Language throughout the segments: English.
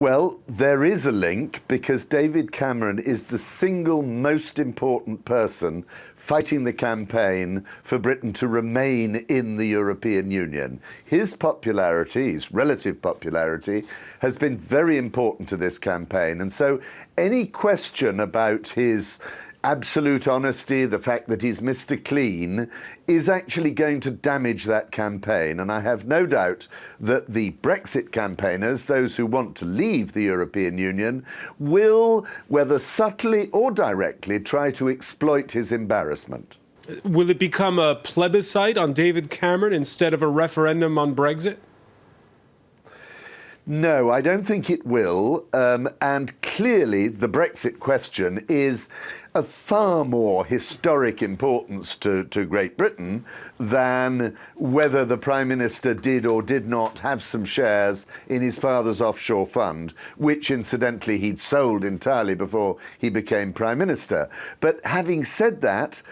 Well, there is a link because David Cameron is the single most important person fighting the campaign for Britain to remain in the European Union. His popularity, his relative popularity, has been very important to this campaign. And so any question about his absolute honesty, the fact that he's Mr. Clean, is actually going to damage that campaign. And I have no doubt that the Brexit campaigners, those who want to leave the European Union, will, whether subtly or directly, try to exploit his embarrassment. Will it become a plebiscite on David Cameron instead of a referendum on Brexit? No, I don't think it will. And clearly, the Brexit question is of far more historic importance to Great Britain than whether the Prime Minister did or did not have some shares in his father's offshore fund, which incidentally he'd sold entirely before he became Prime Minister. But having said that,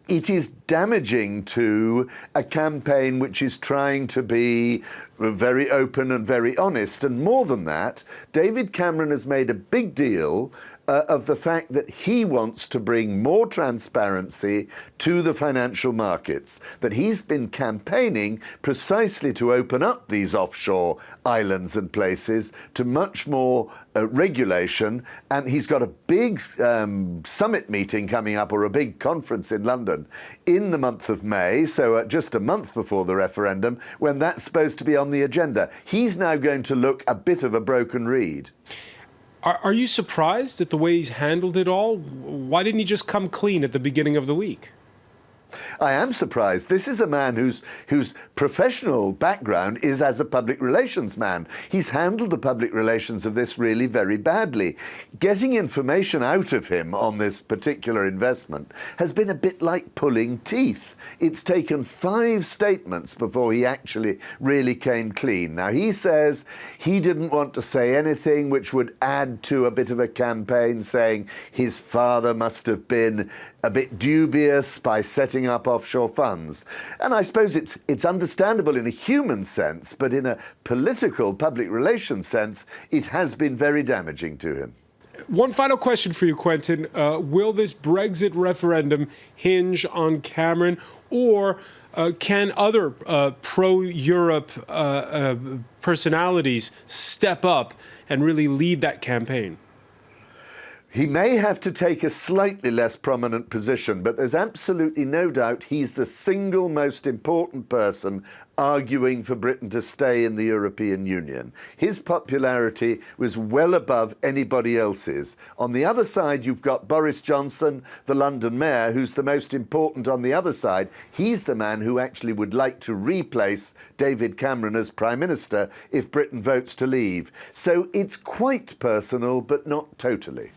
it is damaging to a campaign which is trying to be very open and very honest. And more than that, David Cameron has made a big deal of the fact that he wants to bring more transparency to the financial markets, that he's been campaigning precisely to open up these offshore islands and places to much more regulation. And he's got a big summit meeting coming up, or a big conference in London in the month of May, so just a month before the referendum, when that's supposed to be on the agenda. He's now going to look a bit of a broken reed. Are you surprised at the way he's handled it all? Why didn't he just come clean at the beginning of the week? I am surprised. This is a man whose professional background is as a public relations man. He's handled the public relations of this really very badly. Getting information out of him on this particular investment has been a bit like pulling teeth. It's taken 5 statements before he actually really came clean. Now, he says he didn't want to say anything which would add to a bit of a campaign, saying his father must have been a bit dubious by setting up offshore funds. And I suppose it's understandable in a human sense, but in a political public relations sense, it has been very damaging to him. One final question for you, Quentin. Will this Brexit referendum hinge on Cameron, or can other pro-Europe personalities step up and really lead that campaign? He may have to take a slightly less prominent position, but there's absolutely no doubt he's the single most important person arguing for Britain to stay in the European Union. His popularity was well above anybody else's. On the other side, you've got Boris Johnson, the London mayor, who's the most important on the other side. He's the man who actually would like to replace David Cameron as Prime Minister if Britain votes to leave. So it's quite personal, but not totally.